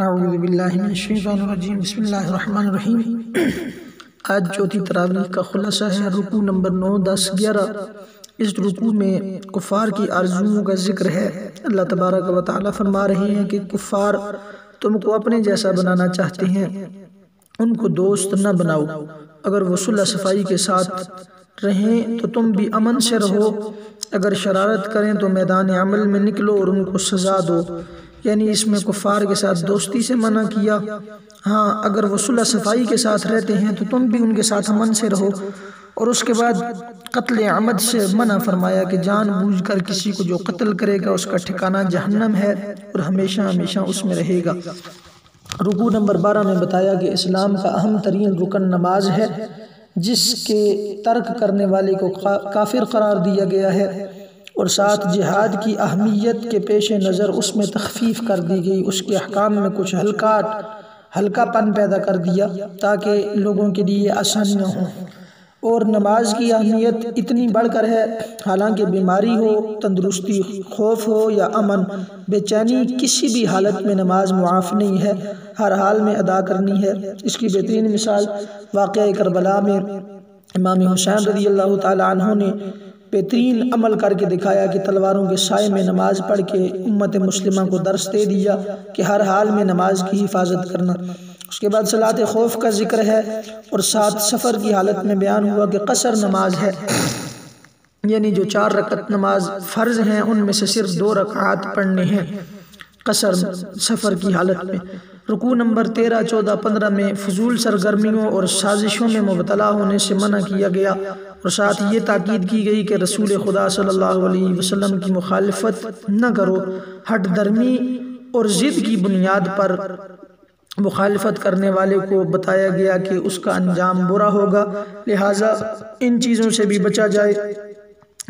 اعوذ باللہ من الشیطان الرجیم بسم اللہ الرحمن الرحیم۔ آج چوتھی تراویح کا خلاصہ ہے۔ رکوع نمبر 9، 10، 11۔ اس رکوع میں کفار کی آرزوؤں کا ذکر ہے۔ اللہ تبارک و تعالیٰ فرما رہے ہیں کہ کفار تم کو اپنے جیسا بنانا چاہتے ہیں، ان کو دوست نہ بناؤ۔ اگر وہ صلح صفائی کے ساتھ رہیں تو تم بھی امن سے رہو، اگر شرارت کریں تو میدان عمل میں نکلو اور ان کو سزا دو۔ یعنی اس میں کفار کے ساتھ دوستی سے منع کیا۔ ہاں، اگر وہ صلح صفائی کے ساتھ رہتے ہیں تو تم بھی ان کے ساتھ امن سے رہو۔ اور اس کے بعد قتل عمد سے منع فرمایا کہ جان بوجھ کر کسی کو جو قتل کرے گا اس کا ٹھکانہ جہنم ہے اور ہمیشہ ہمیشہ اس میں رہے گا۔ رکوع نمبر 12 میں بتایا کہ اسلام کا اہم ترین رکن نماز ہے، جس کے ترک کرنے والے کو کافر قرار دیا گیا ہے، اور ساتھ جہاد کی اہمیت کے پیش نظر اس میں تخفیف کر دی گئی، اس کے احکام میں کچھ ہلکا پن پیدا کر دیا تاکہ لوگوں کے لیے آسانیاں ہوں۔ اور نماز کی اہمیت اتنی بڑھ کر ہے، حالانکہ بیماری ہو، تندرستی، خوف ہو یا امن، بے چینی، کسی بھی حالت میں نماز معاف نہیں ہے، ہر حال میں ادا کرنی ہے۔ اس کی بہترین مثال واقعہ کربلا میں امام حسین رضی اللہ تعالی عنہ نے بہترین عمل کر کے دکھایا کہ تلواروں کے سائے میں نماز پڑھ کے امت مسلمہ کو درس دے دیا کہ ہر حال میں نماز کی حفاظت کرنا۔ اس کے بعد صلاۃ خوف کا ذکر ہے، اور ساتھ سفر کی حالت میں بیان ہوا کہ قصر نماز ہے، یعنی جو 4 رکعت نماز فرض ہیں ان میں سے صرف 2 رکعات پڑھنے ہیں قصر سفر کی حالت میں۔ رکوع نمبر 13، 14، 15 میں فضول سرگرمیوں اور سازشوں میں مبتلا ہونے سے منع کیا گیا، اور ساتھ یہ تاکید کی گئی کہ رسول خدا صلی اللہ علیہ وسلم کی مخالفت نہ کرو۔ ہٹ درمی اور ضد کی بنیاد پر مخالفت کرنے والے کو بتایا گیا کہ اس کا انجام برا ہوگا، لہٰذا ان چیزوں سے بھی بچا جائے۔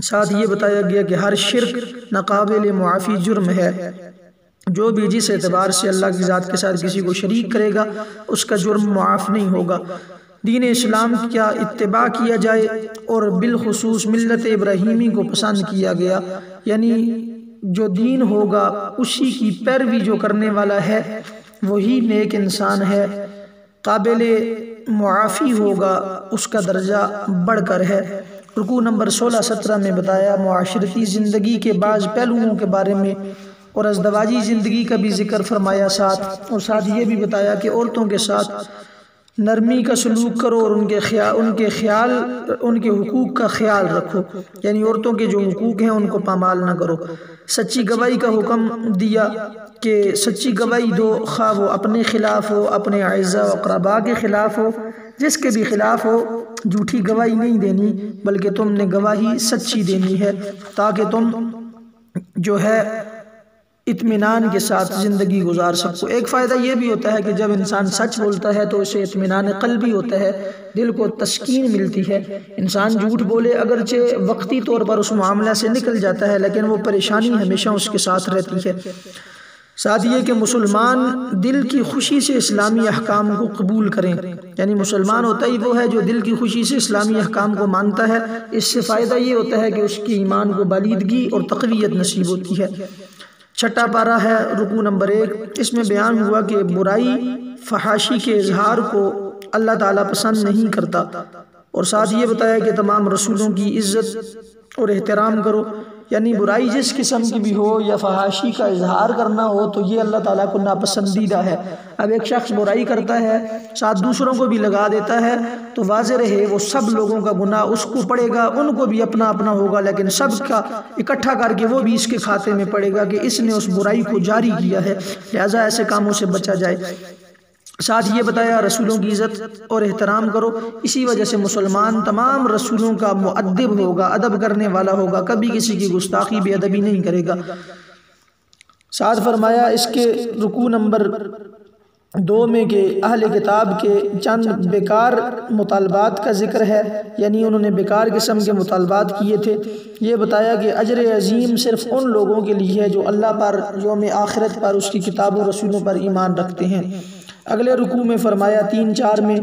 ساتھ یہ بتایا گیا کہ ہر شرک ناقابل معافی جرم ہے، جو بھی جس اعتبار سے اللہ کی ذات کے ساتھ کسی کو شریک کرے گا اس کا جرم معاف نہیں ہوگا۔ دین اسلام کا اتباع کیا جائے، اور بالخصوص ملت ابراہیمی کو پسند کیا گیا، یعنی جو دین ہوگا اسی کی پیروی جو کرنے والا ہے وہی نیک انسان ہے، قابل معافی ہوگا، اس کا درجہ بڑھ کر ہے۔ رکوع نمبر 16، 17 میں بتایا معاشرتی زندگی کے بعض پہلوؤں کے بارے میں، اور ازدواجی زندگی کا بھی ذکر فرمایا اور ساتھ یہ بھی بتایا کہ عورتوں کے ساتھ نرمی کا سلوک کرو اور ان کے حقوق کا خیال رکھو، یعنی عورتوں کے جو حقوق ہیں ان کو پامال نہ کرو۔ سچی گواہی کا حکم دیا کہ سچی گواہی دو، خواہ وہ اپنے خلاف ہو، اپنے اعزاء و اقرباء کے خلاف ہو، جس کے بھی خلاف ہو، جھوٹی گواہی نہیں دینی بلکہ تم نے گواہی سچی دینی ہے، تاکہ تم جو ہے اطمینان کے ساتھ زندگی گزار سکو۔ ایک فائدہ یہ بھی ہوتا ہے کہ جب انسان سچ بولتا ہے تو اسے اطمینان قلبی ہوتا ہے، دل کو تسکین ملتی ہے۔ انسان جھوٹ بولے اگرچہ وقتی طور پر اس معاملہ سے نکل جاتا ہے، لیکن وہ پریشانی ہمیشہ اس کے ساتھ رہتی ہے۔ ساتھ یہ کہ مسلمان دل کی خوشی سے اسلامی احکام کو قبول کریں، یعنی مسلمان ہوتا ہی وہ ہے جو دل کی خوشی سے اسلامی احکام کو مانتا ہے۔ اس سے فائدہ یہ ہوتا ہے کہ اس کی ایمان کو بالیدگی اور تقویت نصیب ہوتی ہے۔ چھٹا پارہ ہے، رکوع نمبر 1، اس میں بیان ہوا کہ برائی فحاشی کے اظہار کو اللہ تعالیٰ پسند نہیں کرتا، اور ساتھ یہ بتایا کہ تمام رسولوں کی عزت اور احترام کرو، یعنی برائی جس قسم کی بھی ہو یا فحاشی کا اظہار کرنا ہو تو یہ اللہ تعالیٰ کو ناپسندیدہ ہے۔ اب ایک شخص برائی کرتا ہے ساتھ دوسروں کو بھی لگا دیتا ہے تو واضح رہے وہ سب لوگوں کا گناہ اس کو پڑے گا، ان کو بھی اپنا اپنا ہوگا، لیکن سب کا اکٹھا کر کے وہ بھی اس کے کھاتے میں پڑے گا کہ اس نے اس برائی کو جاری کیا ہے، لہٰذا ایسے کاموں سے بچا جائے۔ ساتھ یہ بتایا رسولوں کی عزت اور احترام کرو، اسی وجہ سے مسلمان تمام رسولوں کا مؤدب ہوگا، ادب کرنے والا ہوگا، کبھی کسی کی گستاخی بے ادبی نہیں کرے گا۔ ساتھ فرمایا اس کے رکوع نمبر 2 میں کہ اہل کتاب کے چند بیکار مطالبات کا ذکر ہے، یعنی انہوں نے بیکار قسم کے مطالبات کیے تھے۔ یہ بتایا کہ اجر عظیم صرف ان لوگوں کے لیے ہے جو اللہ پر، یوم آخرت پر، اس کی کتاب و رسولوں پر ایمان رکھتے ہیں۔ اگلے رکوع میں فرمایا 3، 4 میں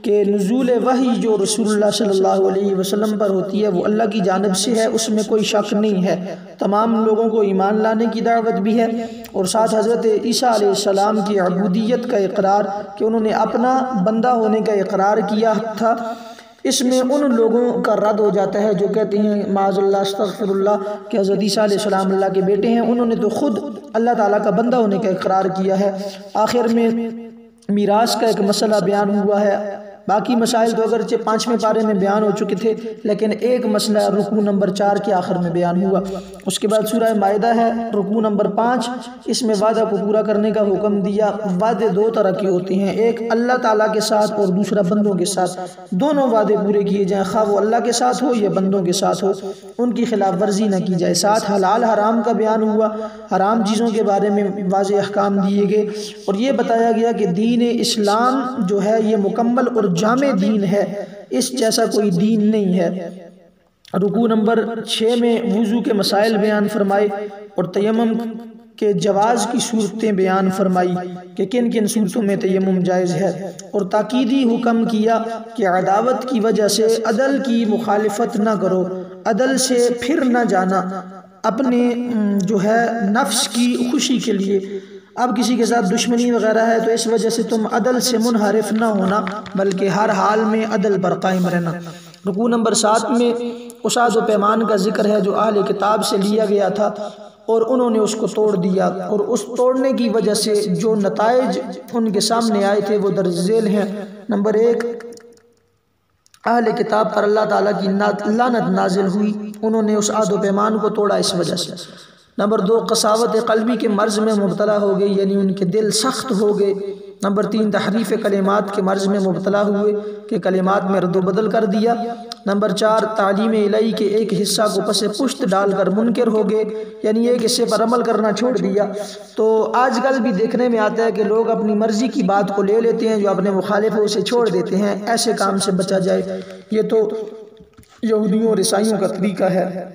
کہ نزول وحی جو رسول اللہ صلی اللہ علیہ وسلم پر ہوتی ہے وہ اللہ کی جانب سے ہے، اس میں کوئی شک نہیں ہے۔ تمام لوگوں کو ایمان لانے کی دعوت بھی ہے، اور ساتھ حضرت عیسیٰ علیہ السلام کی عبودیت کا اقرار کہ انہوں نے اپنا بندہ ہونے کا اقرار کیا تھا۔ اس میں ان لوگوں کا رد ہو جاتا ہے جو کہتے ہیں معاذ اللہ استغفر اللہ کہ حضرت عیسیٰ علیہ السلام اللہ کے بیٹے ہیں، انہوں نے تو خود اللہ تعالیٰ کا بندہ ہونے کا اقرار کیا ہے۔ آخر میں میراث کا ایک مسئلہ بیان ہوا ہے، باقی مسائل تو اگرچہ 5ویں پارے میں بیان ہو چکے تھے، لیکن ایک مسئلہ رکوع نمبر 4 کے آخر میں بیان ہوا۔ اس کے بعد سورہ مائدہ ہے رکوع نمبر 5، اس میں وعدہ کو پورا کرنے کا حکم دیا۔ وعدے دو طرح کے ہوتے ہیں، ایک اللہ تعالیٰ کے ساتھ اور دوسرا بندوں کے ساتھ، دونوں وعدے پورے کیے جائیں، خواہ وہ اللہ کے ساتھ ہو یا بندوں کے ساتھ ہو، ان کی خلاف ورزی نہ کی جائے۔ ساتھ حلال حرام کا بیان ہوا، حرام چیزوں کے بارے میں واضح احکام دیے گئے، اور یہ بتایا گیا کہ دین اسلام جو ہے یہ مکمل اور جامع دین ہے، اس جیسا کوئی دین نہیں ہے۔ رکوع نمبر 6 میں وضو کے مسائل بیان فرمائے اور تیمم کے جواز کی صورتیں بیان فرمائی کہ کن کن صورتوں میں تیمم جائز ہے، اور تاکیدی حکم کیا کہ عداوت کی وجہ سے عدل کی مخالفت نہ کرو، عدل سے پھر نہ جانا، اپنے جو ہے نفس کی خوشی کے لیے۔ اب کسی کے ساتھ دشمنی وغیرہ ہے تو اس وجہ سے تم عدل سے منحرف نہ ہونا، بلکہ ہر حال میں عدل پر قائم رہنا۔ رکوع نمبر 7 میں قصاص و پیمان کا ذکر ہے جو اہل کتاب سے لیا گیا تھا اور انہوں نے اس کو توڑ دیا، اور اس توڑنے کی وجہ سے جو نتائج ان کے سامنے آئے تھے وہ درج ذیل ہیں۔ نمبر 1، اہل کتاب پر اللہ تعالیٰ کی لعنت نازل ہوئی، انہوں نے اس عہد و پیمان کو توڑا اس وجہ سے۔ نمبر 2، قساوت قلبی کے مرض میں مبتلا ہو گئے، یعنی ان کے دل سخت ہو گئے۔ نمبر 3، تحریف کلمات کے مرض میں مبتلا ہوئے کہ کلمات میں رد و بدل کر دیا۔ نمبر 4، تعلیم الہی کے ایک حصہ کو پس پشت ڈال کر منکر ہو گئے، یعنی ایک حصے پر عمل کرنا چھوڑ دیا۔ تو آج کل بھی دیکھنے میں آتا ہے کہ لوگ اپنی مرضی کی بات کو لے لیتے ہیں، جو اپنے مخالف ہیں اسے چھوڑ دیتے ہیں۔ ایسے کام سے بچا جائے، یہ تو یہودیوں اور عیسائیوں کا طریقہ ہے۔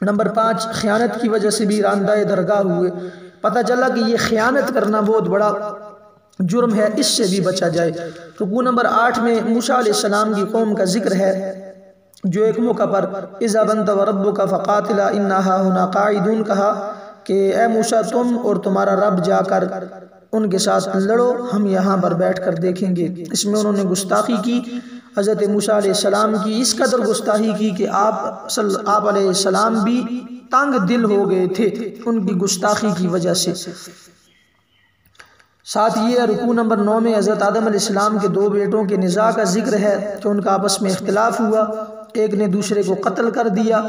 نمبر 5، خیانت کی وجہ سے بھی راندہ درگاہ ہوئے، پتہ چلا کہ یہ خیانت کرنا بہت بڑا جرم ہے، اس سے بھی بچا جائے۔ رکوع نمبر 8 میں موسیٰ علیہ السلام کی قوم کا ذکر ہے جو ایک موقع پر اذهب انت وربك فقاتلا انا هاهنا قاعدون کہا کہ اے موسیٰ تم اور تمہارا رب جا کر ان کے ساتھ لڑو، ہم یہاں پر بیٹھ کر دیکھیں گے۔ اس میں انہوں نے گستاخی کی، حضرت موسیٰ علیہ السلام کی اس قدر گستاخی کی کہ آپ علیہ السلام بھی تنگ دل ہو گئے تھے ان کی گستاخی کی وجہ سے۔ ساتھ یہ رکوع نمبر 9 میں حضرت آدم علیہ السلام کے 2 بیٹوں کے نزاع کا ذکر ہے کہ ان کا آپس میں اختلاف ہوا، ایک نے دوسرے کو قتل کر دیا،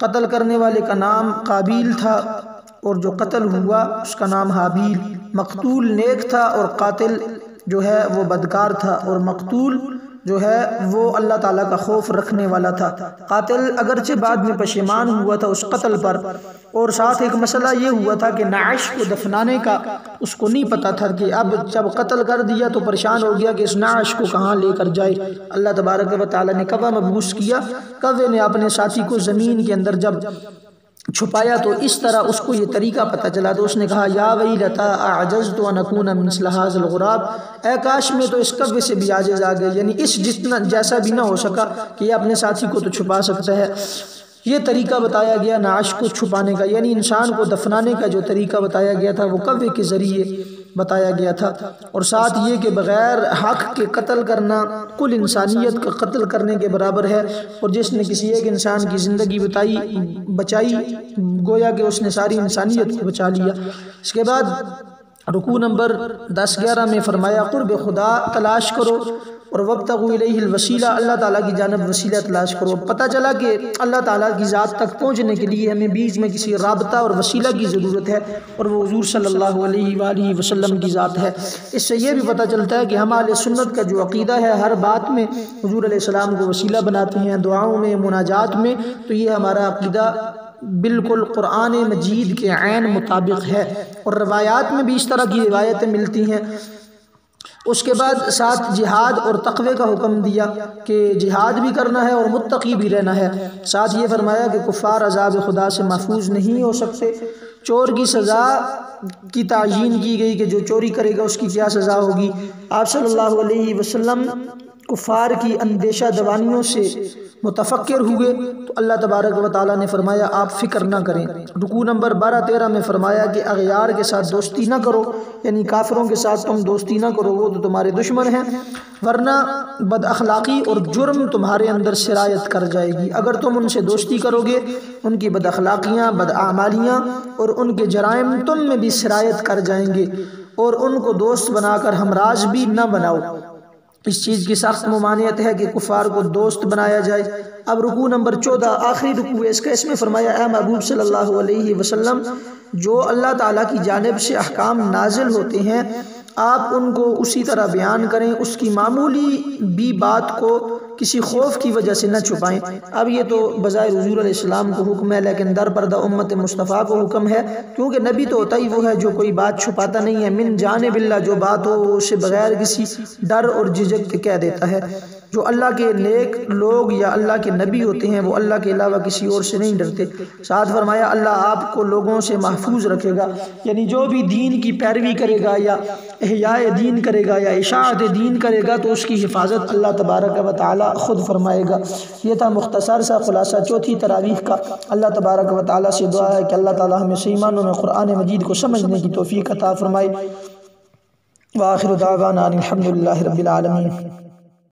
قتل کرنے والے کا نام قابیل تھا اور جو قتل ہوا اس کا نام حابیل۔ مقتول نیک تھا اور قاتل جو ہے وہ بدکار تھا، اور مقتول جو ہے وہ اللہ تعالیٰ کا خوف رکھنے والا تھا۔ قاتل اگرچہ بعد میں پشیمان ہوا تھا اس قتل پر، اور ساتھ ایک مسئلہ یہ ہوا تھا کہ نعش کو دفنانے کا اس کو نہیں پتا تھا کہ اب جب قتل کر دیا تو پریشان ہو گیا کہ اس نعش کو کہاں لے کر جائے۔ اللہ تبارک و تعالیٰ نے کوہ مبعوث کیا، کوے نے اپنے ساتھی کو زمین کے اندر جب چھپایا تو اس طرح اس کو یہ طریقہ پتہ چلا، تو اس نے کہا یا ویلتا اعجزت ان اکون مثل هذا الغراب، اے کاش میں تو اس کوے سے بھی عاجز آ گیا، یعنی اس جتنا جیسا بھی نہ ہو سکا کہ یہ اپنے ساتھی کو تو چھپا سکتا ہے۔ یہ طریقہ بتایا گیا نعش کو چھپانے کا، یعنی انسان کو دفنانے کا جو طریقہ بتایا گیا تھا وہ کوے کے ذریعے بتایا گیا تھا، اور ساتھ یہ کہ بغیر حق کے قتل کرنا کل انسانیت کا قتل کرنے کے برابر ہے، اور جس نے کسی ایک انسان کی زندگی بچائی گویا کہ اس نے ساری انسانیت کو بچا لیا۔ اس کے بعد رکوع نمبر 10-11 میں فرمایا قرب خدا تلاش کرو اور وابتغوا الیہ الوسیلہ، اللہ تعالیٰ کی جانب وسیلہ تلاش کرو۔ پتہ چلا کہ اللہ تعالیٰ کی ذات تک پہنچنے کے لیے ہمیں بیچ میں کسی رابطہ اور وسیلہ کی ضرورت ہے، اور وہ حضور صلی اللہ علیہ وآلہ وسلم کی ذات ہے۔ اس سے یہ بھی پتہ چلتا ہے کہ ہم اہل سنت کا جو عقیدہ ہے ہر بات میں حضور علیہ السلام کو وسیلہ بناتے ہیں، دعاؤں میں، مناجات میں، تو یہ ہمارا عقیدہ بالکل قرآن مجید کے عین مطابق ہے، اور روایات میں بھی اس طرح کی روایتیں ملتی ہیں۔ اس کے بعد ساتھ جہاد اور تقوی کا حکم دیا کہ جہاد بھی کرنا ہے اور متقی بھی رہنا ہے۔ ساتھ یہ فرمایا کہ کفار عذاب خدا سے محفوظ نہیں ہو سکتے۔ چور کی سزا کی تعیین کی گئی کہ جو چوری کرے گا اس کی کیا سزا ہوگی۔ آپ صلی اللہ علیہ وسلم کفار کی اندیشہ دوانیوں سے متفکر ہوئے تو اللہ تبارک و تعالیٰ نے فرمایا آپ فکر نہ کریں۔ رکوع نمبر 12-13 میں فرمایا کہ اغیار کے ساتھ دوستی نہ کرو، یعنی کافروں کے ساتھ تم دوستی نہ کرو، وہ تو تمہارے دشمن ہیں، ورنہ بد اخلاقی اور جرم تمہارے اندر سرایت کر جائے گی۔ اگر تم ان سے دوستی کرو گے، ان کی بد اخلاقیاں، بد اعمالیاں اور ان کے جرائم تم میں بھی سرایت کر جائیں گے، اور ان کو دوست بنا کر ہمراز بھی نہ بناؤ۔ اس چیز کی سخت ممانعت ہے کہ کفار کو دوست بنایا جائے۔ اب رکوع نمبر 14 آخری رکوع ہے اس میں فرمایا اے محبوب صلی اللہ علیہ وسلم، جو اللہ تعالیٰ کی جانب سے احکام نازل ہوتے ہیں آپ ان کو اسی طرح بیان کریں، اس کی معمولی بھی بات کو کسی خوف کی وجہ سے نہ چھپائیں۔ اب یہ تو بظاہر حضور علیہ السلام کو حکم ہے، لیکن در پردہ امت مصطفیٰ کو حکم ہے، کیونکہ نبی تو ہوتا ہی وہ ہے جو کوئی بات چھپاتا نہیں ہے۔ من جانب اللہ، جو بات ہو اسے بغیر کسی ڈر اور جھجک کے کہہ دیتا ہے۔ جو اللہ کے نیک لوگ یا اللہ کے نبی ہوتے ہیں وہ اللہ کے علاوہ کسی اور سے نہیں ڈرتے۔ ساتھ فرمایا اللہ آپ کو لوگوں سے محفوظ رکھے گا، یعنی جو بھی دین کی پیروی کرے گا یا احیاء دین کرے گا یا اشاعت دین کرے گا تو اس کی حفاظت اللہ تبارک و تعالی خود فرمائے گا۔ یہ تھا مختصر سا خلاصہ چوتھی تراویح کا۔ اللہ تبارک و تعالی سے دعا ہے کہ اللہ تعالی ہمیں صحیح معنوں میں قرآن مجید کو سمجھنے کی توفیق عطا فرمائے۔ وآخر دعوانا الحمدللہ رب العالمین۔